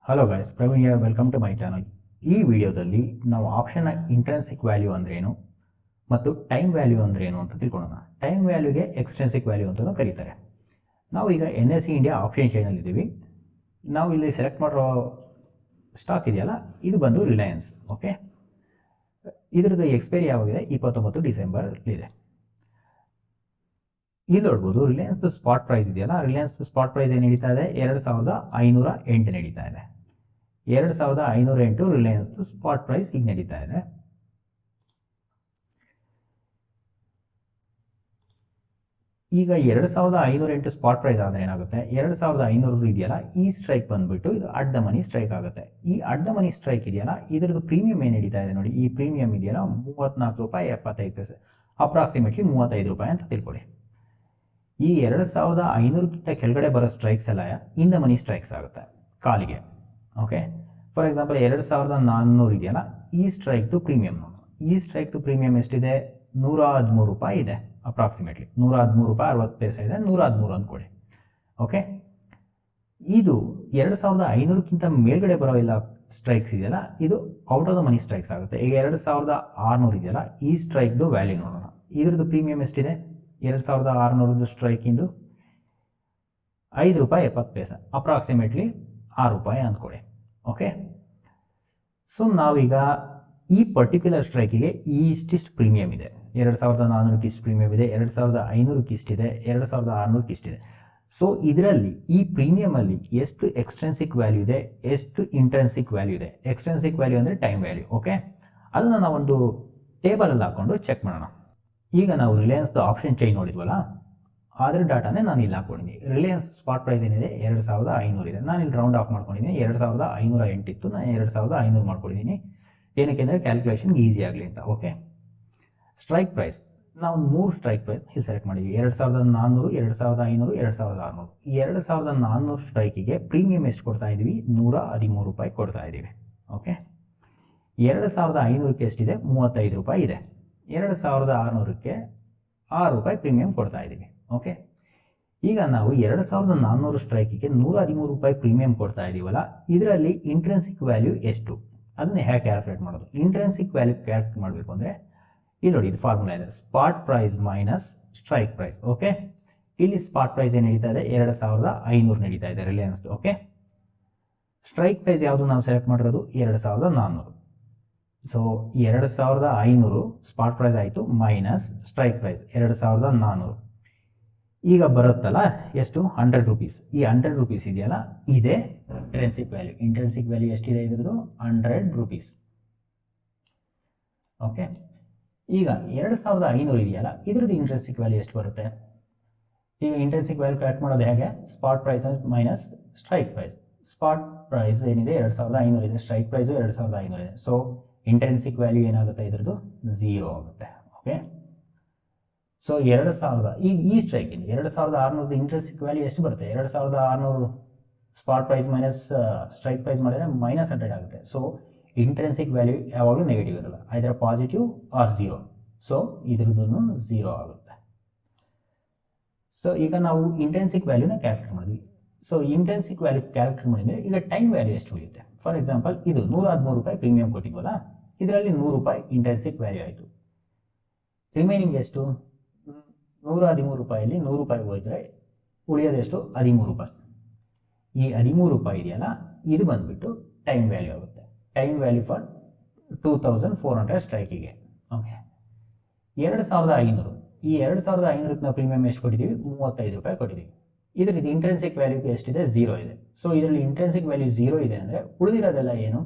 Hello guys, Praveen here. Welcome to my channel. ಈ ವಿಡಿಯೋದಲ್ಲಿ ನಾವು ಆಪ್ಷನ್ನ ಇಂಟ್ರೆನ್ಸಿಕ್ ವ್ಯಾಲ್ಯೂ ಅಂದ್ರೇನು ಮತ್ತು ಟೈಮ್ ವ್ಯಾಲ್ಯೂ ಅಂದ್ರೇನು ಅಂತ ತಿಳ್ಕೊಳ್ಳೋಣ. ಟೈಮ್ ವ್ಯಾಲ್ಯೂಗೆ ಎಕ್ಸ್ಟ್ರೆನ್ಸಿಕ್ ವ್ಯಾಲ್ಯೂ ಅಂತ ಕರೀತಾರೆ. ನಾವು ಈಗ NSE ಇಂಡಿಯಾ ಆಪ್ಷನ್ ಚೈನಲ್ಲಿ ಇದ್ದೀವಿ. ನಾವು ಇಲ್ಲಿ ಸೆಲೆಕ್ಟ್ ಮಾಡಿರೋ ಸ್ಟಾಕ್ ಇದೆಯಲ್ಲ, ಇದು ಬಂದು ರಿಲಯನ್ಸ್. ಓಕೆ, ಇದರದ್ದು ಎಕ್ಸ್ಪೈರಿ ಯಾವಾಗಿದೆ? 29 ಡಿಸೆಂಬರ್ ಇದೆ. ಇಲ್ಲಿ ನೋಡ್ಬೋದು ರಿಲಯನ್ಸ್ ಸ್ಪಾಟ್ ಪ್ರೈಸ್ ಇದೆಯಲ್ಲ, ರಿಲಯನ್ಸ್ ಸ್ಪಾಟ್ ಪ್ರೈಸ್ ಏನು ನಡೀತಾ ಇದೆ? 2508 ನಡೀತಾ ಇದೆ. 2508 ರಿಲಯನ್ಸ್ ಸ್ಪಾಟ್ ಪ್ರೈಸ್ ಈಗ ನಡೀತಾ ಇದೆ. ಈಗ 2508 ಸ್ಪಾಟ್ ಪ್ರೈಸ್ ಆದರೆ ಏನಾಗುತ್ತೆ? 2500 ಇದೆಯಲ್ಲ, ಈ ಸ್ಟ್ರೈಕ್ ಬಂದ್ಬಿಟ್ಟು ಇದು ಅಡ್ಡ ಮನಿ ಸ್ಟ್ರೈಕ್ ಆಗುತ್ತೆ. ಈ ಅಡ್ಡ ಮನಿ ಸ್ಟ್ರೈಕ್ ಇದೆಯಲ್ಲ, ಇದರದ್ದು ಪ್ರೀಮಿಯಂ ಏನು ನಡೀತಾ ಇದೆ ನೋಡಿ. ಈ ಪ್ರೀಮಿಯಂ ಇದೆಯಲ್ಲ, 34 ರೂಪಾಯಿ 75 ಪೈಸೆ, ಅಪ್ರಾಕ್ಸಿಮೇಟ್ಲಿ 35 ರೂಪಾಯಿ ಅಂತ ತಿಳ್ಕೊಳ್ಳಿ. ಈ 2500ಕ್ಕಿಂತ ಕೆಳಗಡೆ ಬರೋ ಸ್ಟ್ರೈಕ್ಸ್ ಎಲ್ಲ ಇನ್ ದ ಮನಿ ಸ್ಟ್ರೈಕ್ಸ್ ಆಗುತ್ತೆ ಕಾಲಿಗೆ. ಓಕೆ, ಫಾರ್ ಎಕ್ಸಾಂಪಲ್ 2400 ಇದೆಯಲ್ಲ, ಈ ಸ್ಟ್ರೈಕ್ದು ಪ್ರೀಮಿಯಂ. ಈ ಸ್ಟ್ರೈಕ್ದು ಪ್ರೀಮಿಯಂ ಎಷ್ಟಿದೆ? 113 ರೂಪಾಯಿ ಇದೆ. ಅಪ್ರಾಕ್ಸಿಮೇಟ್ಲಿ 113 ರೂಪಾಯಿ 60 ಪೈಸೆ ಇದೆ. 113 ಅಂದ್ಕೊಳ್ಳಿ. ಓಕೆ, ಇದು 2500ಕ್ಕಿಂತ ಮೇಲ್ಗಡೆ ಬರೋ ಎಲ್ಲ ಸ್ಟ್ರೈಕ್ಸ್ ಇದೆಯಲ್ಲ, ಇದು out of the money strikes ಆಗುತ್ತೆ. ಈಗ 2600 ಇದೆಯಲ್ಲ, ಈ ಸ್ಟ್ರೈಕ್ದು ವ್ಯಾಲ್ಯೂ ನೋಡೋಣ. ಇದ್ರದ್ದು ಪ್ರೀಮಿಯಂ ಎಷ್ಟಿದೆ? 2600 ಸ್ಟ್ರೈಕಿಂದು 5 ರೂಪಾಯಿ 70 ಪೈಸೆ, ಅಪ್ರಾಕ್ಸಿಮೇಟ್ಲಿ 6 ರೂಪಾಯಿ ಅಂದ್ಕೊಳ್ಳಿ. ಓಕೆ, ಸೊ ನಾವೀಗ ಈ ಪರ್ಟಿಕ್ಯುಲರ್ ಸ್ಟ್ರೈಕಿಗೆ ಇಷ್ಟಿಷ್ಟು ಪ್ರೀಮಿಯಂ ಇದೆ. 2400ಕ್ಕೆ ಇಷ್ಟು ಪ್ರೀಮಿಯಂ ಇದೆ, 2500ಕ್ಕೆ ಇಷ್ಟಿದೆ, 2600ಕ್ಕೆ ಇಷ್ಟಿದೆ. ಸೊ ಇದರಲ್ಲಿ ಈ ಪ್ರೀಮಿಯಮಲ್ಲಿ ಎಷ್ಟು ಎಕ್ಸ್ಟ್ರೆನ್ಸಿಕ್ ವ್ಯಾಲ್ಯೂ ಇದೆ, ಎಷ್ಟು ಇಂಟ್ರೆನ್ಸಿಕ್ ವ್ಯಾಲ್ಯೂ ಇದೆ? ಎಕ್ಸ್ಟ್ರೆನ್ಸಿಕ್ ವ್ಯಾಲ್ಯೂ ಅಂದರೆ ಟೈಮ್ ವ್ಯಾಲ್ಯೂ. ಓಕೆ, ಅದನ್ನು ನಾವೊಂದು ಟೇಬಲಲ್ಲಿ ಹಾಕ್ಕೊಂಡು ಚೆಕ್ ಮಾಡೋಣ. ಈಗ ನಾವು ರಿಲಯನ್ಸ್ದು ಆಪ್ಷನ್ ಚೈನ್ ನೋಡಿದ್ವಲ್ಲ, ಅದರ ಡಾಟಾನೇ ನಾನು ಇಲ್ಲಿ ಹಾಕೊಂಡಿದ್ದೀನಿ. ರಿಲಯನ್ಸ್ ಸ್ಪಾಟ್ ಪ್ರೈಸ್ ಏನಿದೆ? 2500 ಇದೆ. ನಾನು ಇಲ್ಲಿ ರೌಂಡ್ ಆಫ್ ಮಾಡ್ಕೊಂಡಿದ್ದೀನಿ. 2508 ಇತ್ತು, ನಾನು 2500 ಮಾಡ್ಕೊಂಡಿದ್ದೀನಿ. ಏನಕ್ಕೆ ಅಂದರೆ ಕ್ಯಾಲ್ಕುಲೇಷನ್ಗೆ ಈಸಿ ಆಗಲಿ ಅಂತ. ಓಕೆ, ಸ್ಟ್ರೈಕ್ ಪ್ರೈಸ್ ನಾವು 3 ಸ್ಟ್ರೈಕ್ ಪ್ರೈಸ್ ಇಲ್ಲಿ ಸೆಲೆಕ್ಟ್ ಮಾಡಿದ್ವಿ. 2400, 2500, 2600. ಈ 2400 ಸ್ಟ್ರೈಕಿಗೆ ಪ್ರೀಮಿಯಂ ಎಷ್ಟು ಕೊಡ್ತಾ ಇದ್ದೀವಿ? 113 ರೂಪಾಯಿ ಕೊಡ್ತಾ ಇದ್ದೀವಿ. ಓಕೆ, 2500ಕ್ಕೆ ಎಷ್ಟಿದೆ? 35 ರೂಪಾಯಿ ಇದೆ. 2600ಕ್ಕೆ 6 ರೂಪಾಯಿ ಪ್ರೀಮಿಯಂ ಕೊಡ್ತಾ ಇದ್ದೀವಿ. ಓಕೆ, ಈಗ ನಾವು 2400 ಸ್ಟ್ರೈಕಿಗೆ 113 ರೂಪಾಯಿ ಪ್ರೀಮಿಯಂ ಕೊಡ್ತಾ ಇದ್ದೀವಲ್ಲ, ಇದರಲ್ಲಿ ಇಂಟ್ರೆನ್ಸಿಕ್ ವ್ಯಾಲ್ಯೂ ಎಷ್ಟು? ಅದನ್ನ ಹೇಗೆ ಕ್ಯಾಲ್ಕುಲೇಟ್ ಮಾಡೋದು? ಇಂಟ್ರೆನ್ಸಿಕ್ ವ್ಯಾಲ್ಯೂ ಕ್ಯಾಲ್ಕುಲೇಟ್ ಮಾಡಬೇಕು ಅಂದರೆ ಇಲ್ಲಿ ನೋಡಿ, ಇದು ಫಾರ್ಮುಲಾ ಇದೆ. Spot price minus strike price. Okay, ಇಲ್ಲಿ ಸ್ಪಾಟ್ ಪ್ರೈಸ್ ಏನು ನಡೀತಾ ಇದೆ? 2500 ನಡೀತಾ ಇದೆ ರಿಲಯನ್ಸ್. ಓಕೆ, ಸ್ಟ್ರೈಕ್ ಪ್ರೈಸ್ ಯಾವುದು ನಾವು ಸೆಲೆಕ್ಟ್ ಮಾಡಿರೋದು? 2400. ಸೊ 2500 ಸ್ಪಾಟ್ ಪ್ರೈಸ್ ಆಯಿತು, ಮೈನಸ್ ಸ್ಟ್ರೈಕ್ ಪ್ರೈಸ್ 2400. ಈಗ ಬರುತ್ತಲ್ಲ ಎಷ್ಟು? 100 ರೂಪೀಸ್. ಈ 100 ರೂಪೀಸ್ ಇದೆಯಲ್ಲ, ಇದೇ ಇಂಟ್ರೆನ್ಸಿಕ್ ವ್ಯಾಲ್ಯೂ. ಇಂಟ್ರೆನ್ಸಿಕ್ ವ್ಯಾಲ್ಯೂ ಎಷ್ಟಿದೆ ಇದ್ರದ್ದು? 100 ರೂಪೀಸ್. ಓಕೆ, ಈಗ 2500 ಇದೆಯಲ್ಲ, ಇದ್ರದ್ದು ಇಂಟ್ರೆನ್ಸಿಕ್ ವ್ಯಾಲ್ಯೂ ಎಷ್ಟು ಬರುತ್ತೆ? ಈಗ ಇಂಟ್ರೆನ್ಸಿಕ್ ವ್ಯಾಲ್ಯೂ ಕ್ಯಾಲ್ಕುಲೇಟ್ ಮಾಡೋದು ಹೇಗೆ? Spot price minus strike price. Spot price ಏನಿದೆ? 2500 ಇದೆ. ಸ್ಟ್ರೈಕ್ ಪ್ರೈಸು 2500 ಇದೆ. ಸೊ ಇಂಟ್ರೆನ್ಸಿಕ್ ವ್ಯಾಲ್ಯೂ ಏನಾಗುತ್ತೆ? ಇದ್ರದ್ದು 0 ಆಗುತ್ತೆ. ಓಕೆ, ಸೊ 2000 ಈಗ ಈ ಸ್ಟ್ರೈಕ್ ಇದೆ. 2600 ಇಂಟ್ರೆನ್ಸಿಕ್ ವ್ಯಾಲ್ಯೂ ಎಷ್ಟು ಬರುತ್ತೆ? 2600 spot price minus strike price ಮಾಡಿದ್ರೆ -100 ಆಗುತ್ತೆ. ಸೊ ಇಂಟ್ರೆನ್ಸಿಕ್ ವ್ಯಾಲ್ಯೂ ಯಾವಾಗಲೂ ನೆಗೆಟಿವ್ ಇರಲ್ಲ, ಐದರ ಪಾಸಿಟಿವ್ ಆರ್ 0. ಸೊ ಇದ್ರದ್ದು 0 ಆಗುತ್ತೆ. ಸೊ ಈಗ ನಾವು ಇಂಟ್ರೆನ್ಸಿಕ್ ವ್ಯಾಲ್ಯೂನ ಕ್ಯಾಲ್ಕುಲೇಟ್ ಮಾಡಿದ್ವಿ. ಸೊ ಇಂಟ್ರೆನ್ಸಿಕ್ ವ್ಯಾಲ್ಯೂ ಕ್ಯಾಲ್ಕುಲೇಟ್ ಮಾಡಿದರೆ ಈಗ ಟೈಮ್ ವ್ಯಾಲ್ಯೂ ಎಷ್ಟು ಉಳಿಯುತ್ತೆ? ಫಾರ್ ಎಕ್ಸಾಂಪಲ್ ಇದು 113 ರೂಪಾಯಿ ಪ್ರೀಮಿಯಂ ಕೊಟ್ಟಿದ್ವಲ್ಲ, ಇದರಲ್ಲಿ 100 ರೂಪಾಯಿ ಇಂಟ್ರೆನ್ಸಿಕ್ ವ್ಯಾಲ್ಯೂ ಆಯಿತು. ರಿಮೈನಿಂಗ್ ಎಷ್ಟು? 113 ರೂಪಾಯಲ್ಲಿ 100 ರೂಪಾಯಿ ಹೋದರೆ ಉಳಿಯೋದೆಷ್ಟು? 13 ರೂಪಾಯಿ. ಈ 13 ರೂಪಾಯಿ ಇದೆಯಲ್ಲ, ಇದು ಬಂದುಬಿಟ್ಟು ಟೈಮ್ ವ್ಯಾಲ್ಯೂ ಆಗುತ್ತೆ. Time value for 2400 ಸ್ಟ್ರೈಕಿಗೆ. ಓಕೆ, 2500. ಈ 2500ಕ್ಕೆ ನಾವು ಪ್ರೀಮಿಯಂ ಎಷ್ಟು ಕೊಟ್ಟಿದ್ದೀವಿ? 35 ರೂಪಾಯಿ ಕೊಟ್ಟಿದ್ದೀವಿ. ಇದರಲ್ಲಿ ಇಂಟ್ರೆನ್ಸಿಕ್ ವ್ಯಾಲ್ಯೂಗೆ ಎಷ್ಟಿದೆ? 0 ಇದೆ. ಸೊ ಇದರಲ್ಲಿ ಇಂಟ್ರೆನ್ಸಿಕ್ ವ್ಯಾಲ್ಯೂ 0 ಇದೆ ಅಂದರೆ ಉಳಿದಿರೋದೆಲ್ಲ ಏನು?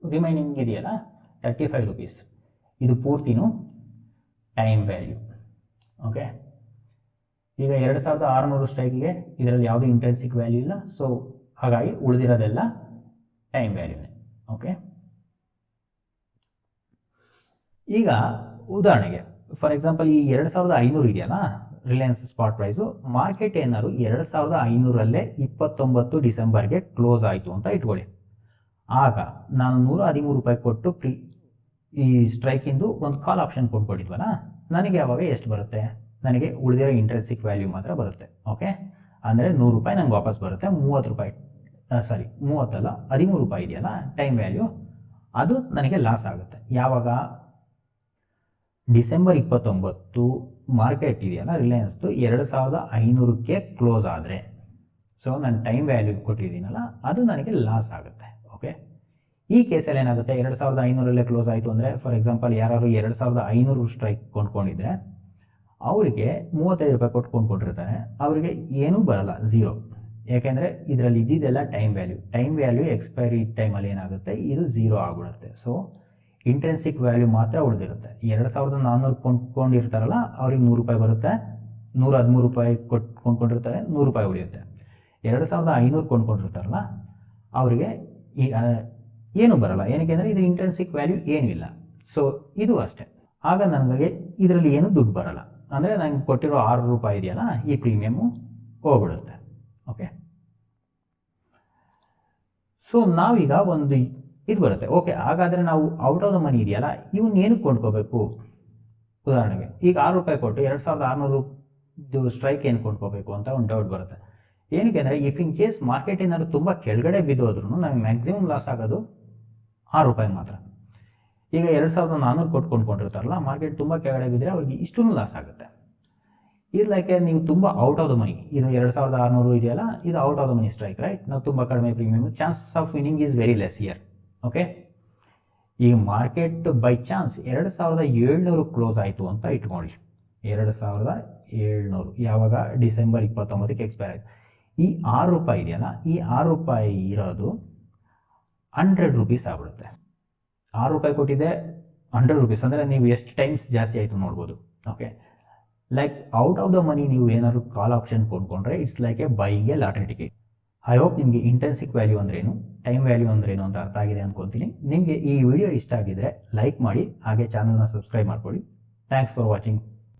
ರಿಮೈನಿಂಗ್ ಇದೆಯಲ್ಲ, 35 ರೂಪೀಸ್. ಇದು ಪೂರ್ತಿನೂ ಟೈಮ್ ವ್ಯಾಲ್ಯೂ. ಓಕೆ, ಈಗ 2600 ಸ್ಟ್ರೈಕಿಗೆ ಇದರಲ್ಲಿ ಯಾವುದೇ ಇಂಟ್ರೆನ್ಸಿಕ್ ವ್ಯಾಲ್ಯೂ ಇಲ್ಲ. ಸೊ ಹಾಗಾಗಿ ಉಳಿದಿರೋದೆಲ್ಲ ಟೈಮ್ ವ್ಯಾಲ್ಯೂನೇ. ಓಕೆ, ಈಗ ಉದಾಹರಣೆಗೆ ಫಾರ್ ಎಕ್ಸಾಂಪಲ್ ಈ 2500 ಇದೆಯಲ್ಲ ರಿಲಯನ್ಸ್ ಸ್ಪಾಟ್ ಪ್ರೈಸು, ಮಾರ್ಕೆಟ್ ಏನಾದ್ರು 2500ರಲ್ಲೇ 29 ಡಿಸೆಂಬರ್ಗೆ ಕ್ಲೋಸ್ ಆಯಿತು ಅಂತ ಇಟ್ಕೊಳ್ಳಿ. ಆಗ ನಾನು 113 ರೂಪಾಯಿ ಕೊಟ್ಟು ಈ ಸ್ಟ್ರೈಕಿಂದು ಒಂದು ಕಾಲ್ ಆಪ್ಷನ್ ಕೊಂಡ್ಕೊಂಡಿದ್ವಲ್ಲ, ನನಗೆ ಯಾವಾಗ ಎಷ್ಟು ಬರುತ್ತೆ? ನನಗೆ ಉಳಿದಿರೋ ಇಂಟ್ರೆನ್ಸಿಕ್ ವ್ಯಾಲ್ಯೂ ಮಾತ್ರ ಬರುತ್ತೆ. ಓಕೆ, ಅಂದರೆ 100 ರೂಪಾಯಿ ನಂಗೆ ವಾಪಸ್ ಬರುತ್ತೆ. 30 ರೂಪಾಯಿ ಸಾರಿ 30 ಅಲ್ಲ 13 ರೂಪಾಯಿ ಇದೆಯಲ್ಲ ಟೈಮ್ ವ್ಯಾಲ್ಯೂ, ಅದು ನನಗೆ ಲಾಸ್ ಆಗುತ್ತೆ. ಯಾವಾಗ ಡಿಸೆಂಬರ್ 29 ಮಾರ್ಕೆಟ್ ಇದೆಯಲ್ಲ ರಿಲಯನ್ಸ್ದು 2500ಕ್ಕೆ ಕ್ಲೋಸ್ ಆದರೆ, ಸೊ ನಾನು ಟೈಮ್ ವ್ಯಾಲ್ಯೂ ಕೊಟ್ಟಿದ್ದೀನಲ್ಲ ಅದು ನನಗೆ ಲಾಸ್ ಆಗುತ್ತೆ. ಓಕೆ, ಈ ಕೇಸಲ್ಲಿ ಏನಾಗುತ್ತೆ, 2500 ಕ್ಲೋಸ್ ಆಯಿತು ಅಂದರೆ, ಫಾರ್ ಎಕ್ಸಾಂಪಲ್ ಯಾರು 2500 ಸ್ಟ್ರೈಕ್ ಕೊಂಡ್ಕೊಂಡಿದ್ರೆ ಅವರಿಗೆ 35 ರೂಪಾಯಿ ಕೊಟ್ಟು ಕೊಂಡ್ಕೊಂಡಿರ್ತಾರೆ, ಅವರಿಗೆ ಏನೂ ಬರಲ್ಲ, ಝೀರೋ. ಯಾಕೆಂದರೆ ಇದರಲ್ಲಿ ಇದ್ದಿದ್ದೆಲ್ಲ ಟೈಮ್ ವ್ಯಾಲ್ಯೂ ಎಕ್ಸ್ಪೈರಿ ಟೈಮಲ್ಲಿ ಏನಾಗುತ್ತೆ, ಇದು ಝೀರೋ ಆಗಿಬಿಡುತ್ತೆ. ಸೊ ಇಂಟ್ರೆನ್ಸಿಕ್ ವ್ಯಾಲ್ಯೂ ಮಾತ್ರ ಉಳಿದಿರುತ್ತೆ. 2400 ಕೊಂಡ್ಕೊಂಡಿರ್ತಾರಲ್ಲ ಅವ್ರಿಗೆ 100 ರೂಪಾಯಿ ಬರುತ್ತೆ, 113 ರೂಪಾಯಿ ಕೊಟ್ಟು ಕೊಂಡ್ಕೊಂಡಿರ್ತಾರೆ, 100 ರೂಪಾಯಿ ಉಳಿಯುತ್ತೆ. 2500 ಕೊಂಡ್ಕೊಂಡಿರ್ತಾರಲ್ಲ ಅವರಿಗೆ ಏನೂ ಬರಲ್ಲ, ಏನಕ್ಕೆ ಅಂದರೆ ಇದ್ರ ಇಂಟ್ರೆನ್ಸಿಕ್ ವ್ಯಾಲ್ಯೂ ಏನೂ ಇಲ್ಲ. ಸೊ ಇದು ಅಷ್ಟೇ. ಆಗ ನನಗೆ ಇದರಲ್ಲಿ ಏನೂ ದುಡ್ಡು ಬರಲ್ಲ, ಅಂದರೆ ನಂಗೆ ಕೊಟ್ಟಿರೋ 6 ರೂಪಾಯಿ ಇದೆಯಲ್ಲ ಈ ಪ್ರೀಮಿಯಮ್ಮು ಹೋಗ್ಬಿಡುತ್ತೆ. ಓಕೆ, ಸೊ ನಾವೀಗ ಒಂದು ಇದು ಬರುತ್ತೆ. ಓಕೆ, ಹಾಗಾದರೆ ನಾವು ಔಟ್ ಆಫ್ ದ ಮನಿ ಇದೆಯಲ್ಲ ಇವನ್ನ ಏನಕ್ಕೆ ಕೊಂಡ್ಕೋಬೇಕು? ಉದಾಹರಣೆಗೆ ಈಗ 6 ರೂಪಾಯಿ ಕೊಟ್ಟು 2600 ಸ್ಟ್ರೈಕ್ ಏನು ಕೊಂಡ್ಕೋಬೇಕು ಅಂತ ಒಂದು ಡೌಟ್ ಬರುತ್ತೆ. ಏನಕ್ಕೆ ಅಂದರೆ ಇಫ್ ಇನ್ ಕೇಸ್ ಮಾರ್ಕೆಟ್ ಏನಾದ್ರು ತುಂಬ ಕೆಳಗಡೆ ಬಿದ್ದೋದ್ರೂ ನಮಗೆ ಮ್ಯಾಕ್ಸಿಮಮ್ ಲಾಸ್ ಆಗೋದು 6 ರೂಪಾಯಿ ಮಾತ್ರ. ಈಗ 2400 ಕೊಟ್ಟು ಕೊಂಡ್ಕೊಂಡಿರ್ತಾರಲ್ಲ, ಮಾರ್ಕೆಟ್ ತುಂಬ ಕೆಳಗಡೆ ಬಿದ್ದರೆ ಅವ್ರಿಗೆ ಇಷ್ಟೂ ಲಾಸ್ ಆಗುತ್ತೆ. ಇದು ಲೈಕ್ ನೀವು ತುಂಬ ಔಟ್ ಆಫ್ ದ ಮನಿ, ಇದು 2600 ಇದೆಯಲ್ಲ ಇದು out of the money strike, right? ನಾವು ತುಂಬ ಕಡಿಮೆ premium, chances of winning is very less year. Okay, ಈಗ ಮಾರ್ಕೆಟ್ ಬೈ ಚಾನ್ಸ್ 2700 ಕ್ಲೋಸ್ ಆಯಿತು ಅಂತ ಇಟ್ಕೊಳ್ಳಿ. 2700 ಯಾವಾಗ ಡಿಸೆಂಬರ್ 29ಕ್ಕೆ ಎಕ್ಸ್ಪೈರ್ ಆಯಿತು. ಈ 6 ರೂಪಾಯಿ ಇದೆಯಲ್ಲ, ಈ 6 ರೂಪಾಯಿ ಇರೋದು 100 ರೂಪೀಸ್ ಆಗ್ಬಿಡುತ್ತೆ. 6 ರೂಪಾಯಿ ಕೊಟ್ಟಿದೆ 100 ರೂಪೀಸ್ ಅಂದರೆ ನೀವು ಎಷ್ಟು ಟೈಮ್ಸ್ ಜಾಸ್ತಿ ಆಯಿತು ನೋಡ್ಬೋದು. Okay, like out of the money ನೀವು ಏನಾದ್ರು ಕಾಲ್ ಆಪ್ಷನ್ ಕೊಂಡ್ಕೊಂಡ್ರೆ it's like a buying a lottery ticket. I hope ನಿಮಗೆ ಇಂಟ್ರೆನ್ಸಿಕ್ ವ್ಯಾಲ್ಯೂ ಅಂದ್ರೇನು, ಟೈಮ್ ವ್ಯಾಲ್ಯೂ ಅಂದ್ರೇನು ಅಂತ ಅರ್ಥ ಆಗಿದೆ ಅನ್ಕೊತೀನಿ. ನಿಮಗೆ ಈ ವಿಡಿಯೋ ಇಷ್ಟ ಆಗಿದ್ರೆ ಲೈಕ್ ಮಾಡಿ, ಹಾಗೆ ಚಾನಲ್ನ ಸಬ್ಸ್ಕ್ರೈಬ್ ಮಾಡ್ಕೊಳ್ಳಿ. Thanks for watching.